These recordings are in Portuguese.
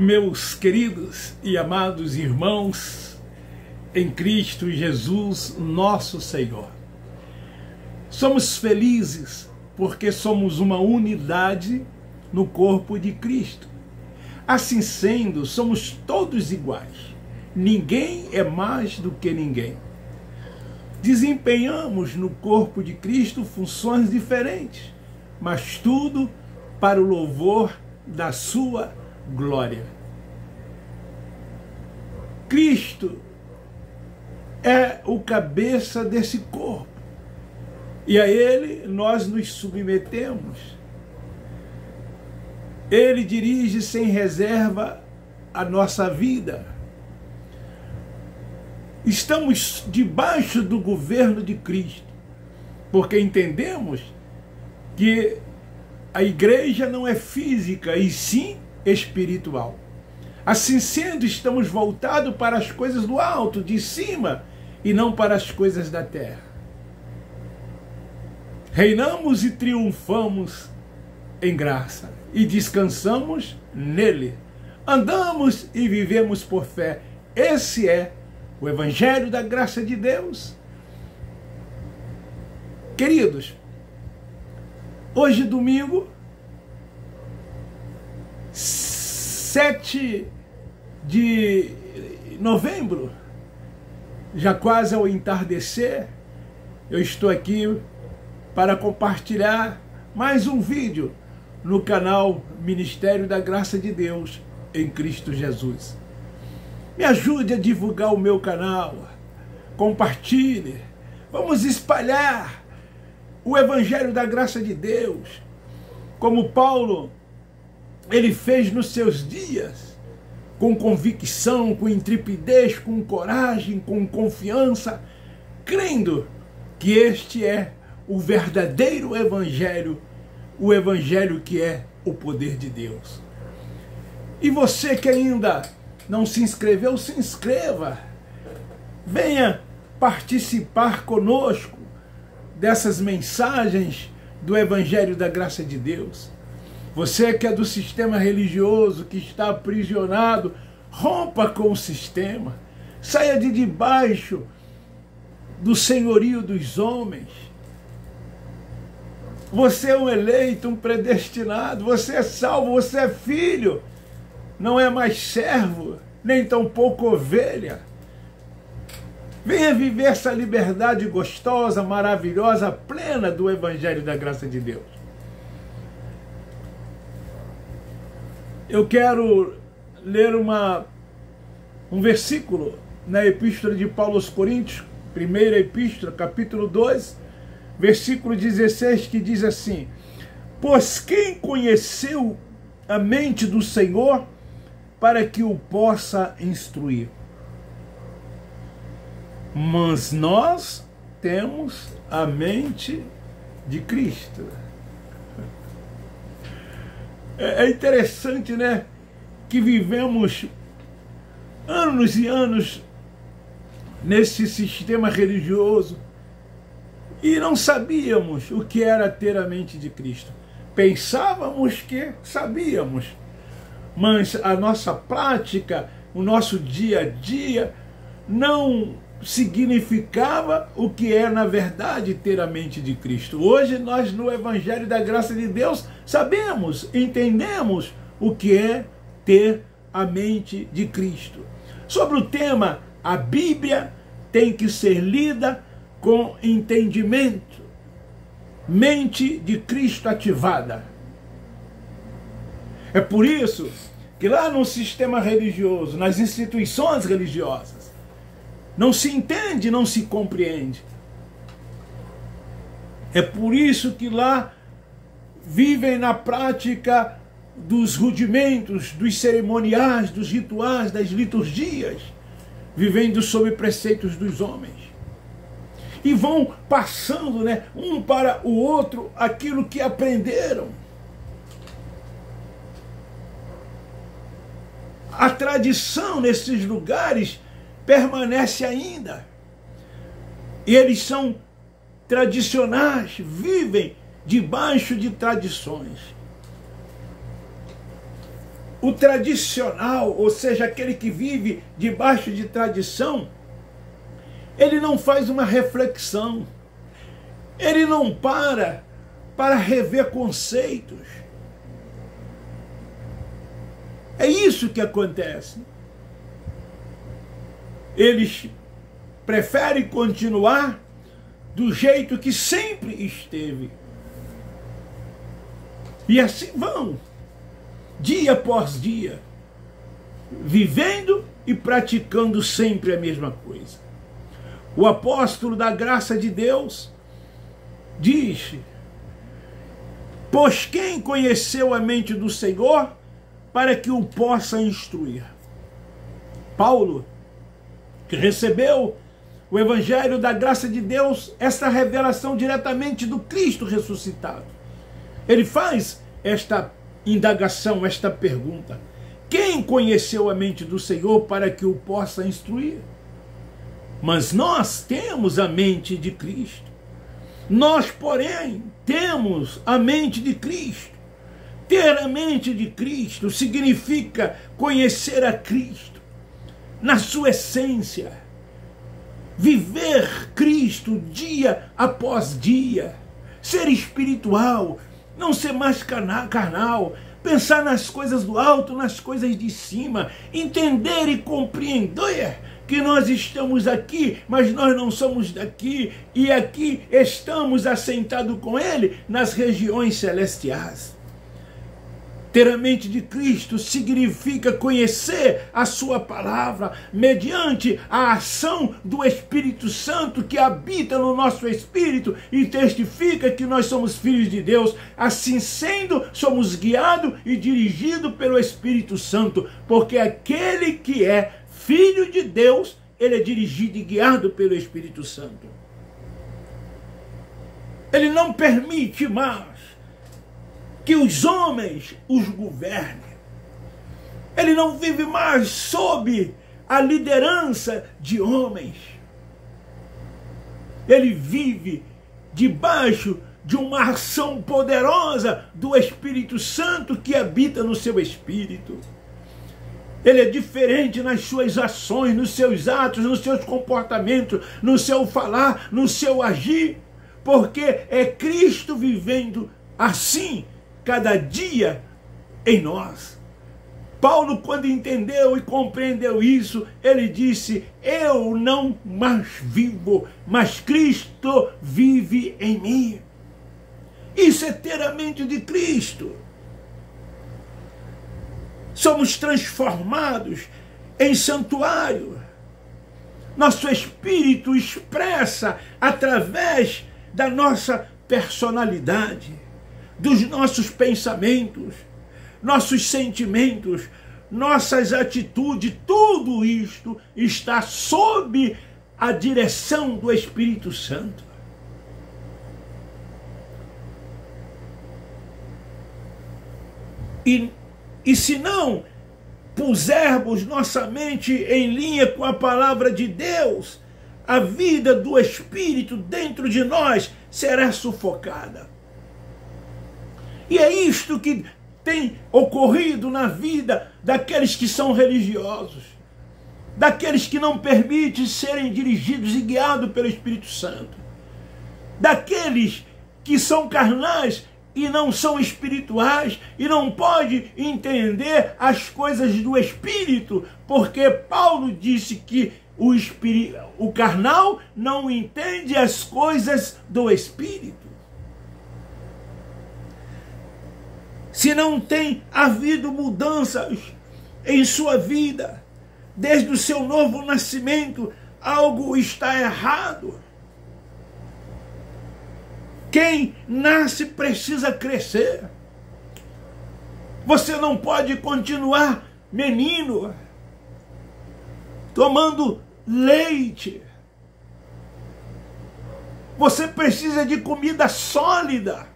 Meus queridos e amados irmãos em Cristo Jesus, nosso Senhor. Somos felizes porque somos uma unidade no corpo de Cristo. Assim sendo, somos todos iguais. Ninguém é mais do que ninguém. Desempenhamos no corpo de Cristo funções diferentes, mas tudo para o louvor da sua glória. Cristo é o cabeça desse corpo e a Ele nós nos submetemos. Ele dirige sem reserva a nossa vida. Estamos debaixo do governo de Cristo, porque entendemos que a igreja não é física, e sim espiritual. Assim sendo, estamos voltados para as coisas do alto, de cima, e não para as coisas da terra. Reinamos e triunfamos em graça, e descansamos nele. Andamos e vivemos por fé. Esse é o Evangelho da graça de Deus. Queridos, hoje domingo, 7 de novembro, já quase ao entardecer, eu estou aqui para compartilhar mais um vídeo no canal Ministério da Graça de Deus em Cristo Jesus. Me ajude a divulgar o meu canal, compartilhe, vamos espalhar o Evangelho da Graça de Deus, como Paulo, ele fez nos seus dias, com convicção, com intrepidez, com coragem, com confiança, crendo que este é o verdadeiro Evangelho, o Evangelho que é o poder de Deus. E você que ainda não se inscreveu, se inscreva. Venha participar conosco dessas mensagens do Evangelho da Graça de Deus. Você que é do sistema religioso, que está aprisionado, rompa com o sistema. Saia de debaixo do senhorio dos homens. Você é um eleito, um predestinado. Você é salvo, você é filho. Não é mais servo, nem tampouco ovelha. Venha viver essa liberdade gostosa, maravilhosa, plena do Evangelho da Graça de Deus. Eu quero ler um versículo na Epístola de Paulo aos Coríntios, primeira Epístola, capítulo 2, versículo 16, que diz assim: pois quem conheceu a mente do Senhor para que o possa instruir? Mas nós temos a mente de Cristo. É interessante, né? Que vivemos anos e anos nesse sistema religioso e não sabíamos o que era ter a mente de Cristo. Pensávamos que sabíamos, mas a nossa prática, o nosso dia a dia, não significava o que é, na verdade, ter a mente de Cristo. Hoje nós, no Evangelho da Graça de Deus, sabemos, entendemos o que é ter a mente de Cristo. Sobre o tema, a Bíblia tem que ser lida com entendimento. Mente de Cristo ativada. É por isso que lá no sistema religioso, nas instituições religiosas, não se entende, não se compreende. É por isso que lá vivem na prática dos rudimentos, dos cerimoniais, dos rituais, das liturgias, vivendo sob preceitos dos homens. E vão passando, né, um para o outro aquilo que aprenderam. A tradição nesses lugares permanece ainda. E eles são tradicionais, vivem debaixo de tradições. o tradicional, ou seja, aquele que vive debaixo de tradição, ele não faz uma reflexão, ele não para rever conceitos. É isso que acontece. Eles preferem continuar do jeito que sempre esteve. E assim vão, dia após dia, vivendo e praticando sempre a mesma coisa. O apóstolo da graça de Deus diz: pois quem conheceu a mente do Senhor para que o possa instruir? Paulo, que recebeu o evangelho da graça de Deus, essa revelação diretamente do Cristo ressuscitado, ele faz esta indagação, esta pergunta: quem conheceu a mente do Senhor para que o possa instruir? Mas nós temos a mente de Cristo. Nós, porém, temos a mente de Cristo. Ter a mente de Cristo significa conhecer a Cristo na sua essência, viver Cristo dia após dia, ser espiritual, não ser mais carnal, pensar nas coisas do alto, nas coisas de cima, entender e compreender que nós estamos aqui, mas nós não somos daqui, e aqui estamos assentados com Ele nas regiões celestiais. Ter a mente de Cristo significa conhecer a sua palavra mediante a ação do Espírito Santo que habita no nosso espírito e testifica que nós somos filhos de Deus. Assim sendo, somos guiados e dirigidos pelo Espírito Santo, porque aquele que é filho de Deus, ele é dirigido e guiado pelo Espírito Santo. Ele não permite mais que os homens os governem. Ele não vive mais sob a liderança de homens. Ele vive debaixo de uma ação poderosa do Espírito Santo que habita no seu espírito. Ele é diferente nas suas ações, nos seus atos, nos seus comportamentos, no seu falar, no seu agir, porque é Cristo vivendo assim cada dia em nós. Paulo, quando entendeu e compreendeu isso, ele disse: eu não mais vivo, mas Cristo vive em mim. Isso é ter a mente de Cristo. Somos transformados em santuário. Nosso espírito expressa através da nossa personalidade, dos nossos pensamentos, nossos sentimentos, nossas atitudes, tudo isto está sob a direção do Espírito Santo. E se não pusermos nossa mente em linha com a palavra de Deus, a vida do Espírito dentro de nós será sufocada. E é isto que tem ocorrido na vida daqueles que são religiosos, daqueles que não permitem serem dirigidos e guiados pelo Espírito Santo, daqueles que são carnais e não são espirituais e não pode entender as coisas do Espírito, porque Paulo disse que o carnal não entende as coisas do Espírito. Se não tem havido mudanças em sua vida, desde o seu novo nascimento, algo está errado. Quem nasce precisa crescer. Você não pode continuar menino, tomando leite. Você precisa de comida sólida.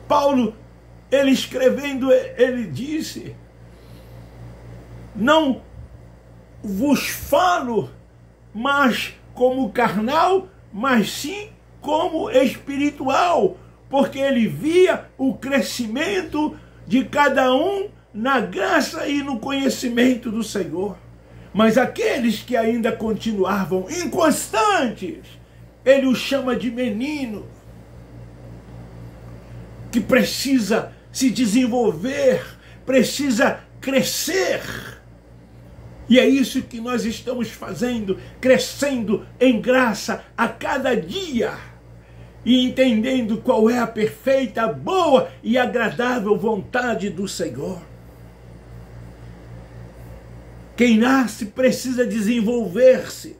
Paulo, ele escrevendo, ele disse: não vos falo mais como carnal, mas sim como espiritual, porque ele via o crescimento de cada um na graça e no conhecimento do Senhor. Mas aqueles que ainda continuavam inconstantes, ele os chama de menino, que precisa se desenvolver, precisa crescer. E é isso que nós estamos fazendo, crescendo em graça a cada dia e entendendo qual é a perfeita, boa e agradável vontade do Senhor. Quem nasce precisa desenvolver-se,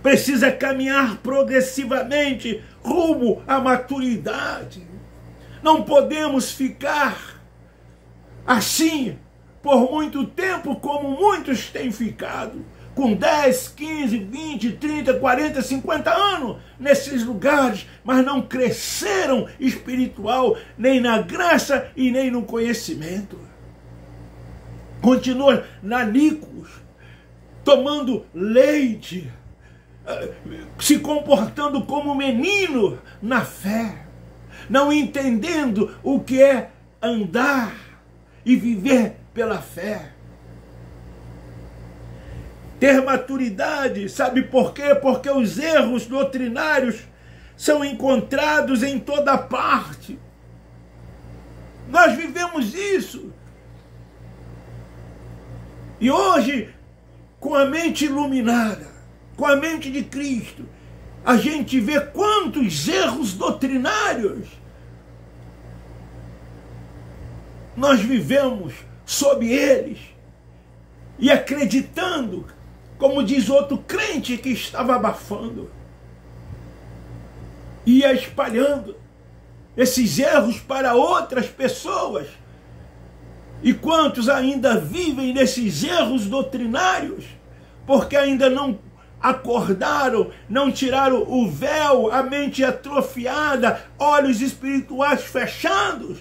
precisa caminhar progressivamente rumo à maturidade. Não podemos ficar assim por muito tempo como muitos têm ficado, com 10, 15, 20, 30, 40, 50 anos nesses lugares, mas não cresceram espiritual, nem na graça e nem no conhecimento. Continuam nanicos, tomando leite, se comportando como menino na fé, não entendendo o que é andar e viver pela fé. Ter maturidade, sabe por quê? Porque os erros doutrinários são encontrados em toda parte. Nós vivemos isso. E hoje, com a mente iluminada, com a mente de Cristo, a gente vê quantos erros doutrinários nós vivemos sob eles e acreditando, como diz outro crente que estava abafando, ia espalhando esses erros para outras pessoas. E quantos ainda vivem nesses erros doutrinários, porque ainda não acordaram, não tiraram o véu, a mente atrofiada, olhos espirituais fechados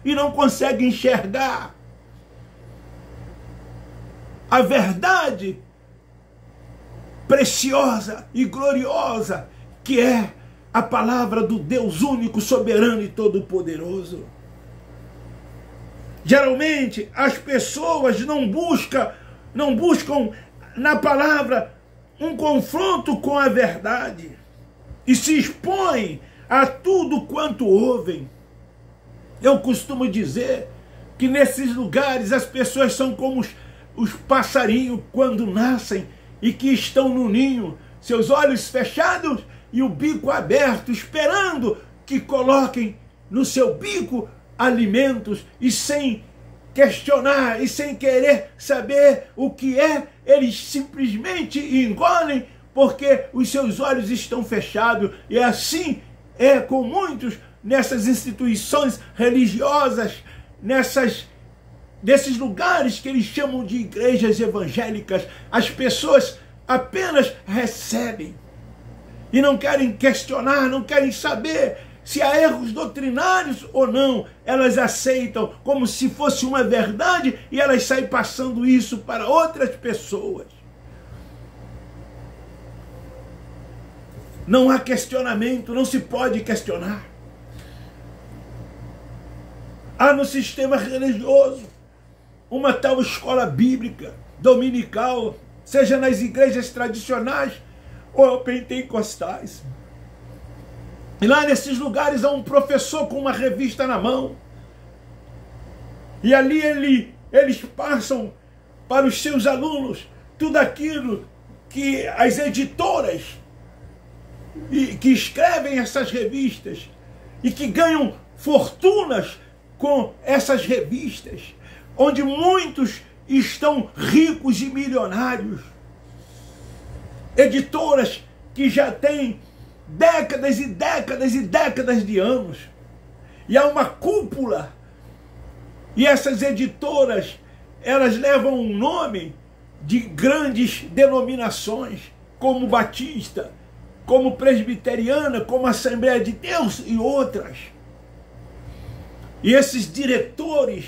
e não conseguem enxergar a verdade preciosa e gloriosa que é a palavra do Deus único, soberano e todo-poderoso. Geralmente as pessoas não buscam na palavra um confronto com a verdade e se expõem a tudo quanto ouvem. Eu costumo dizer que nesses lugares as pessoas são como os passarinhos quando nascem e que estão no ninho, seus olhos fechados e o bico aberto, esperando que coloquem no seu bico alimentos e sem questionar e sem querer saber o que é, eles simplesmente engolem porque os seus olhos estão fechados. E assim é com muitos nessas instituições religiosas, desses lugares que eles chamam de igrejas evangélicas. As pessoas apenas recebem e não querem questionar, não querem saber se há erros doutrinários ou não. Elas aceitam como se fosse uma verdade e elas saem passando isso para outras pessoas. Não há questionamento, não se pode questionar. Há no sistema religioso uma tal escola bíblica dominical, seja nas igrejas tradicionais ou pentecostais. E lá nesses lugares há um professor com uma revista na mão. E ali eles passam para os seus alunos tudo aquilo que as editoras que escrevem essas revistas e que ganham fortunas com essas revistas, onde muitos estão ricos e milionários. Editoras que já têm décadas e décadas e décadas de anos. E há uma cúpula. E essas editoras, elas levam o nome de grandes denominações, como Batista, como Presbiteriana, como Assembleia de Deus e outras. E esses diretores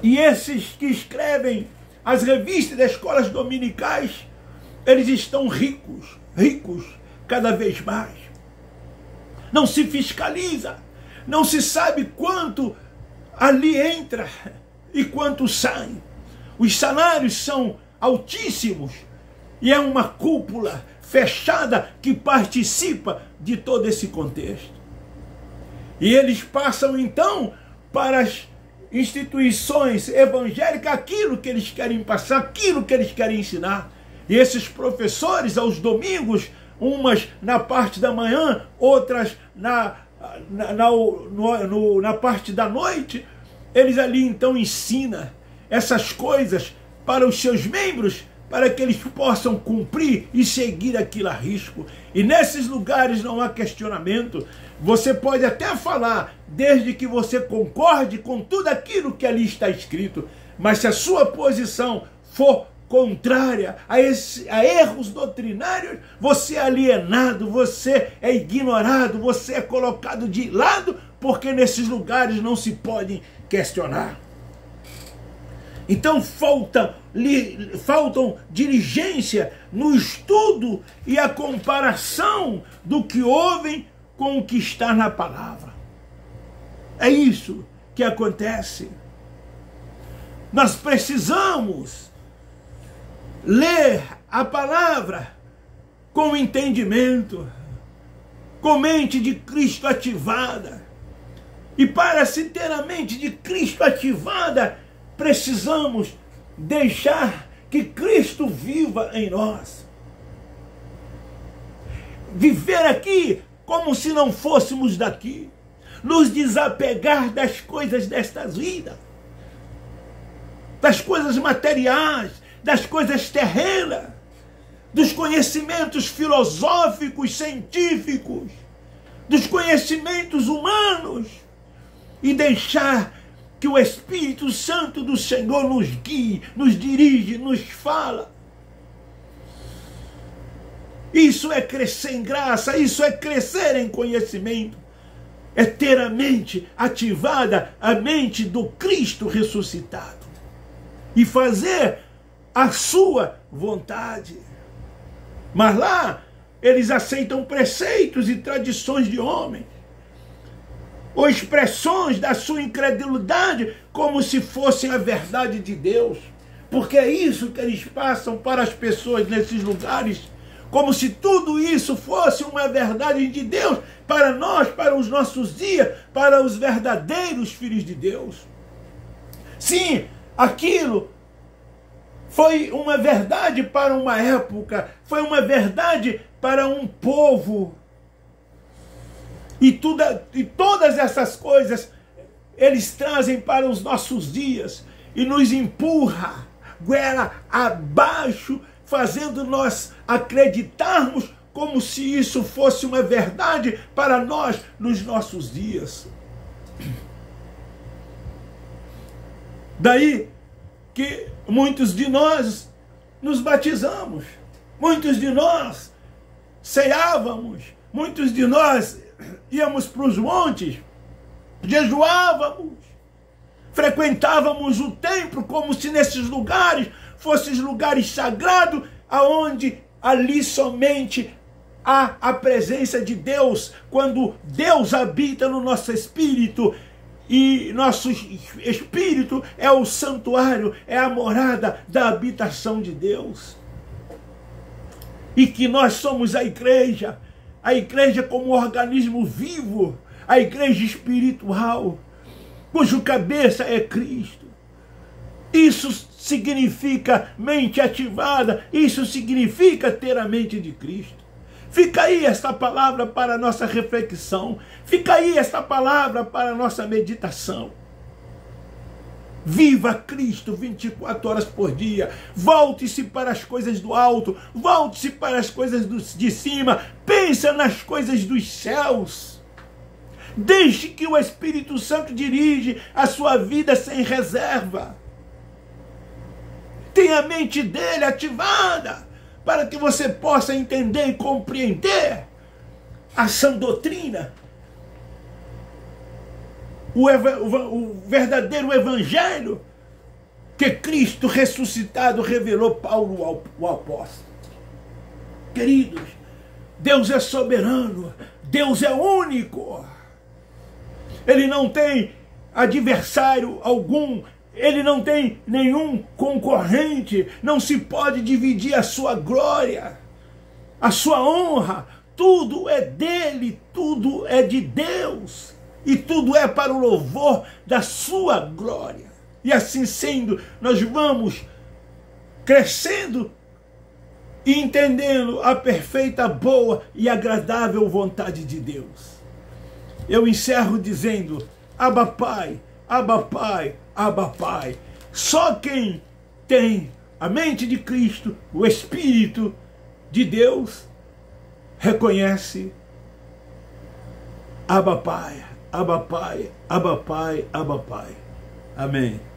e esses que escrevem as revistas das escolas dominicais, eles estão ricos cada vez mais. não se fiscaliza, não se sabe quanto ali entra e quanto sai. Os salários são altíssimos e é uma cúpula fechada que participa de todo esse contexto. E eles passam então para as instituições evangélicas aquilo que eles querem passar, aquilo que eles querem ensinar. E esses professores, aos domingos, umas na parte da manhã, outras na parte da noite, eles ali então ensinam essas coisas para os seus membros, para que eles possam cumprir e seguir aquilo a risco. E nesses lugares não há questionamento. Você pode até falar, desde que você concorde com tudo aquilo que ali está escrito, mas se a sua posição for contrária a erros doutrinários, você é alienado, você é ignorado, você é colocado de lado, porque nesses lugares não se podem questionar. Então faltam diligência no estudo e a comparação do que ouvem com o que está na palavra. É isso que acontece. Nós precisamos ler a palavra com entendimento, com mente de Cristo ativada. E para se ter a mente de Cristo ativada, precisamos deixar que Cristo viva em nós. Viver aqui como se não fôssemos daqui. Nos desapegar das coisas desta vida, das coisas materiais, das coisas terrenas, dos conhecimentos filosóficos, científicos, dos conhecimentos humanos, e deixar que o Espírito Santo do Senhor nos guie, nos dirige, nos fala. Isso é crescer em graça, isso é crescer em conhecimento, é ter a mente ativada, a mente do Cristo ressuscitado, e fazer a sua vontade. Mas lá eles aceitam preceitos e tradições de homens, ou expressões da sua incredulidade, como se fossem a verdade de Deus, porque é isso que eles passam para as pessoas nesses lugares, como se tudo isso fosse uma verdade de Deus para nós, para os nossos dias, para os verdadeiros filhos de Deus. Sim, aquilo foi uma verdade para uma época, foi uma verdade para um povo. E todas essas coisas eles trazem para os nossos dias e nos empurra goela abaixo, fazendo nós acreditarmos como se isso fosse uma verdade para nós nos nossos dias. Daí que muitos de nós nos batizamos, muitos de nós ceávamos, muitos de nós íamos para os montes, jejuávamos, frequentávamos o templo como se nesses lugares fossem lugares sagrados, aonde ali somente há a presença de Deus, quando Deus habita no nosso espírito, e nosso espírito é o santuário, é a morada da habitação de Deus. E que nós somos a igreja como um organismo vivo, a igreja espiritual, cujo cabeça é Cristo. Isso significa mente ativada, isso significa ter a mente de Cristo. Fica aí esta palavra para a nossa reflexão, fica aí esta palavra para a nossa meditação. Viva Cristo 24 horas por dia, volte-se para as coisas do alto, volte-se para as coisas de cima, pensa nas coisas dos céus. Deixe que o Espírito Santo dirige a sua vida sem reserva. Tenha a mente dele ativada, para que você possa entender e compreender a sã doutrina, o verdadeiro evangelho que Cristo ressuscitado revelou Paulo, o apóstolo. Queridos, Deus é soberano, Deus é único. Ele não tem adversário algum. Ele não tem nenhum concorrente. Não se pode dividir a sua glória, a sua honra. Tudo é dele, tudo é de Deus. E tudo é para o louvor da sua glória. E assim sendo, nós vamos crescendo e entendendo a perfeita, boa e agradável vontade de Deus. Eu encerro dizendo: Abba Pai, Abba Pai, Abba Pai. Só quem tem a mente de Cristo, o Espírito de Deus, reconhece Abba Pai, Abba Pai, Abba Pai, Abba Pai. Amém.